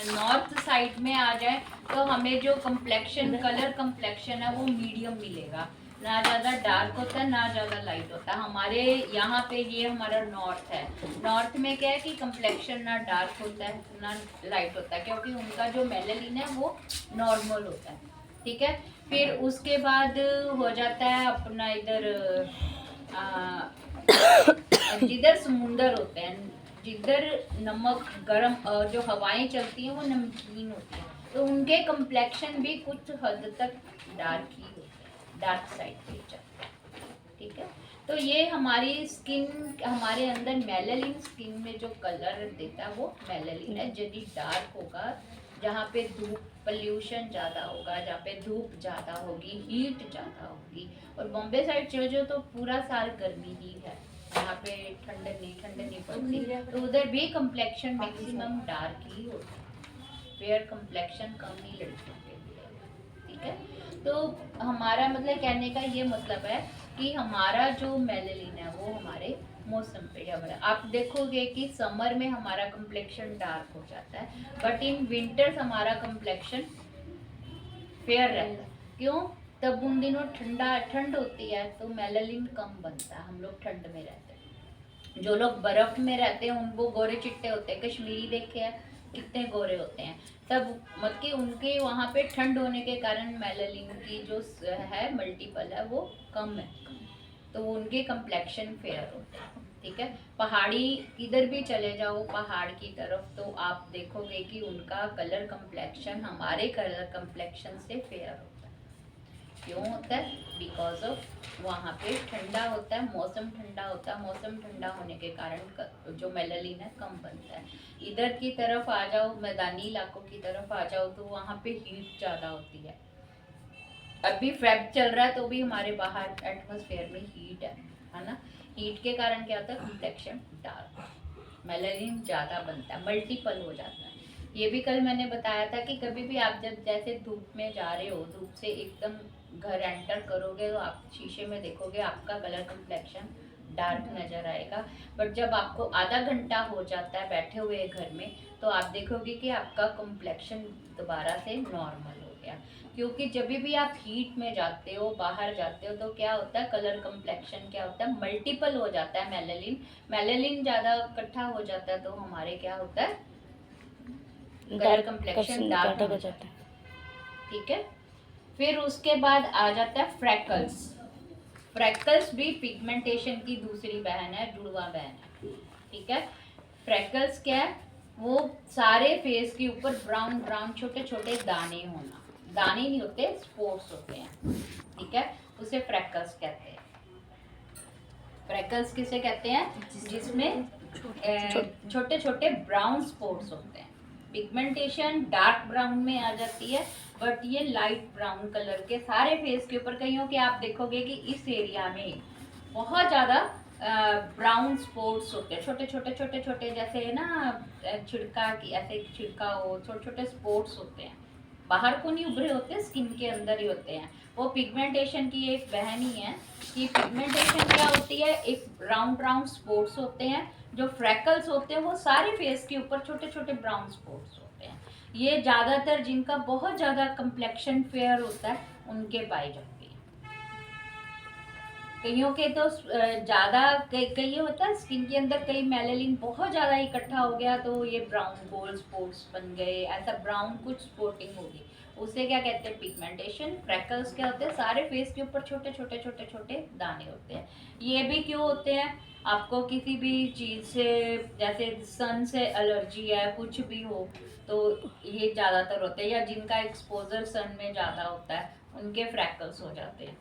North side में आ जाए तो हमें जो कम्प्लेक्शन कलर कम्प्लेक्शन है वो मीडियम मिलेगा, ना ज़्यादा डार्क होता है ना ज़्यादा लाइट होता है। हमारे यहाँ पे ये हमारा नॉर्थ है, नॉर्थ में क्या है कि कम्प्लेक्शन ना डार्क होता है ना लाइट होता है, क्योंकि उनका जो मेलानिन है वो नॉर्मल होता है। ठीक है, फिर उसके बाद हो जाता है अपना इधर जिधर समुंदर होते हैं, जिधर नमक गर्म जो हवाएं चलती हैं वो नमकीन होती हैं, तो उनके कम्प्लेक्शन भी कुछ हद तक डार्क ही होते हैं, डार्क साइड पे जाते हैं। ठीक है, तो ये हमारी स्किन, हमारे अंदर मेलानिन स्किन में जो कलर देता है वो मेलानिन है। यदि डार्क होगा, जहाँ पे धूप पोल्यूशन ज़्यादा होगा, जहाँ पे धूप ज़्यादा होगी, हीट ज़्यादा होगी, और बॉम्बे साइड चले जाओ तो पूरा साल गर्मी ही है, यहाँ पे ठंड नहीं पड़ती, तो उधर भी कम्प्लेक्शन मैक्सिमम डार्क ही होता है, फेयर कम्प्लेक्शन कम ही लड़कियों के लिए। ठीक है, तो हमारा मतलब कहने का ये मतलब है कि हमारा जो मेलानिन है वो हमारे मौसम पे है। आप देखोगे कि समर में हमारा कम्प्लेक्शन डार्क हो जाता है, बट इन विंटर्स हमारा कम्प्लेक्शन फेयर रहता है। क्यों? तब उन दिनों ठंड होती है तो मेलानिन कम बनता है, हम लोग ठंड में रहते हैं। जो लोग बर्फ में रहते हैं उनको गोरे चिट्टे होते हैं, कश्मीरी देखे हैं कितने गोरे होते हैं, तब मतलब कि उनके वहाँ पे ठंड होने के कारण मेलानिन की जो है मल्टीपल है वो कम है, तो उनके कम्प्लेक्शन फेयर होते हैं। ठीक है, पहाड़ी इधर भी चले जाओ पहाड़ की तरफ तो आप देखोगे कि उनका कलर कम्प्लेक्शन हमारे कलर कम्प्लेक्शन से फेयर होता है। क्यों होता है? बिकॉज ऑफ वहाँ पे ठंडा होता है, मौसम ठंडा होता है, मौसम ठंडा होने के कारण जो मेलानिन है कम बनता है। इधर की तरफ आ जाओ, मैदानी इलाकों की तरफ आ जाओ तो वहाँ पे हीट ज़्यादा होती है। अभी फेब चल रहा है तो भी हमारे बाहर एटमॉस्फेयर में हीट है ना, हीट के कारण क्या होता है, कम्प्लेक्शन डार्क, मेलानिन ज़्यादा बनता है, मल्टीपल हो जाता है। ये भी कल मैंने बताया था कि कभी भी आप जब जैसे धूप में जा रहे हो, धूप से एकदम घर एंटर करोगे तो आप शीशे में देखोगे आपका कलर कम्प्लेक्शन डार्क नज़र आएगा, बट जब आपको आधा घंटा हो जाता है बैठे हुए घर में तो आप देखोगे कि आपका कम्प्लेक्शन दोबारा से नॉर्मल हो गया। क्योंकि जब भी आप हीट में जाते हो, बाहर जाते हो, तो क्या होता है, कलर कम्प्लेक्शन क्या होता है, मल्टीपल हो जाता है। मेलानिन ज़्यादा इकट्ठा हो जाता है तो हमारे क्या होता है, कलर कम्प्लेक्शन डार्क हो जाता है। ठीक है, फिर उसके बाद आ जाता है फ्रैकल्स। फ्रैकल्स भी पिगमेंटेशन की दूसरी बहन है, जुड़वा बहन है। ठीक है, फ्रैकल्स क्या है, वो सारे फेस के ऊपर ब्राउन ब्राउन छोटे छोटे दाने होना, दाने नहीं होते, स्पॉट्स होते हैं। ठीक है, उसे फ्रैकल्स कहते हैं। फ्रैकल्स किसे कहते हैं? जिसमें छोटे छोटे ब्राउन स्पॉट्स होते हैं। पिगमेंटेशन डार्क ब्राउन में आ जाती है, बट ये लाइट ब्राउन कलर के सारे फेस के ऊपर, कहीं कि आप देखोगे कि इस एरिया में बहुत ज़्यादा ब्राउन स्पॉट्स होते हैं, छोटे छोटे छोटे छोटे, जैसे ना छिड़का की ऐसे छिड़का हो, छोटे छोटे स्पॉट्स होते हैं, बाहर को नहीं उभरे होते, स्किन के अंदर ही होते हैं। वो पिगमेंटेशन की एक बहन ही है कि पिगमेंटेशन क्या होती है, एक राउंड राउंड स्पॉट्स होते हैं। जो फ्रैकल्स होते हैं वो सारे फेस के ऊपर छोटे छोटे ब्राउन स्पॉट्स होते हैं। ये ज़्यादातर जिनका बहुत ज़्यादा कम्प्लेक्शन फेयर होता है उनके पाए जाते हैं। कईयों के तो ज़्यादा कई होता है स्किन के अंदर, कई मेलानिन बहुत ज़्यादा इकट्ठा हो गया तो ये ब्राउन गोल्ड स्पॉट्स बन गए, ऐसा ब्राउन कुछ स्पॉटिंग होगी, उसे क्या कहते हैं, पिगमेंटेशन। फ्रैकल्स क्या होते हैं, सारे फेस के ऊपर छोटे छोटे छोटे छोटे दाने होते हैं। ये भी क्यों होते हैं, आपको किसी भी चीज़ से, जैसे सन से एलर्जी है, कुछ भी हो तो ये ज़्यादातर होते हैं, या जिनका एक्सपोजर सन में ज़्यादा होता है उनके फ्रैकल्स हो जाते हैं।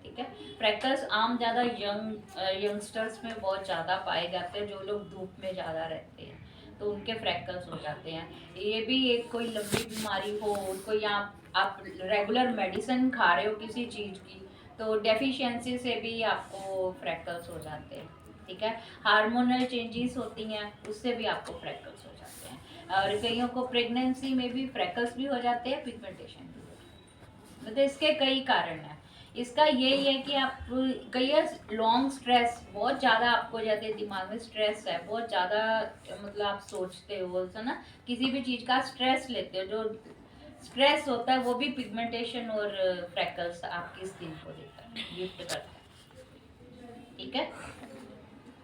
ठीक है, फ्रैकल्स आम ज़्यादा यंगस्टर्स में बहुत ज़्यादा पाए जाते हैं, जो लोग धूप में ज़्यादा रहते हैं तो उनके फ्रैकल्स हो जाते हैं। ये भी एक कोई लंबी बीमारी हो, कोई आप रेगुलर मेडिसिन खा रहे हो किसी चीज़ की तो डेफिशिएंसी से भी आपको फ्रैकल्स हो जाते हैं। ठीक है, हार्मोनल चेंजेस होती हैं उससे भी आपको फ्रैकल्स हो जाते हैं, और कईयों को प्रेगनेंसी में भी फ्रैकल्स भी हो जाते हैं, पिगमेंटेशन भी हो जाती है। मतलब इसके कई कारण हैं। इसका यही है कि आप कई लॉन्ग स्ट्रेस बहुत ज़्यादा आपको जैसे दिमाग में स्ट्रेस है बहुत ज़्यादा, मतलब आप सोचते हो है ना, किसी भी चीज़ का स्ट्रेस लेते हो, जो स्ट्रेस होता है वो भी पिगमेंटेशन और फ्रैकल्स आपकी स्किन को देता है, गिफ्ट करता है। ठीक है,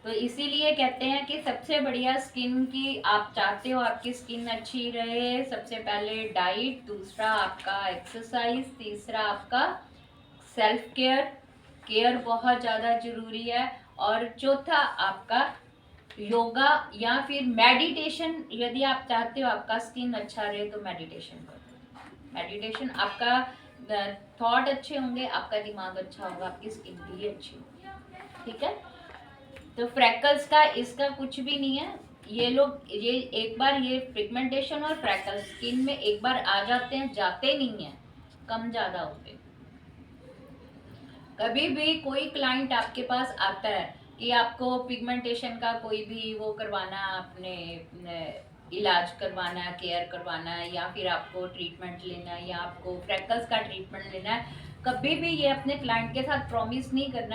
तो इसीलिए कहते हैं कि सबसे बढ़िया स्किन की आप चाहते हो आपकी स्किन अच्छी रहे, सबसे पहले डाइट, दूसरा आपका एक्सरसाइज, तीसरा आपका सेल्फ केयर, केयर बहुत ज़्यादा ज़रूरी है, और चौथा आपका योगा या फिर मेडिटेशन। यदि आप चाहते हो आपका स्किन अच्छा रहे तो मेडिटेशन करो। मेडिटेशन आपका थॉट अच्छे होंगे, आपका दिमाग अच्छा होगा, आपकी स्किन भी अच्छी होगी। ठीक है, तो फ्रैकल्स का इसका कुछ भी नहीं है, ये लोग ये एक बार ये पिगमेंटेशन और फ्रैकल्स स्किन में एक बार आ जाते हैं, जाते नहीं है, कम ज़्यादा होते हैं। कभी भी कोई क्लाइंट आपके पास आता है कि आपको पिगमेंटेशन का कोई भी वो करवाना, आपने इलाज करवाना है, केयर करवाना है, या फिर आपको ट्रीटमेंट लेना है, या आपको फ्रैकल्स का ट्रीटमेंट लेना है, कभी भी ये अपने क्लाइंट के साथ प्रॉमिस नहीं करना है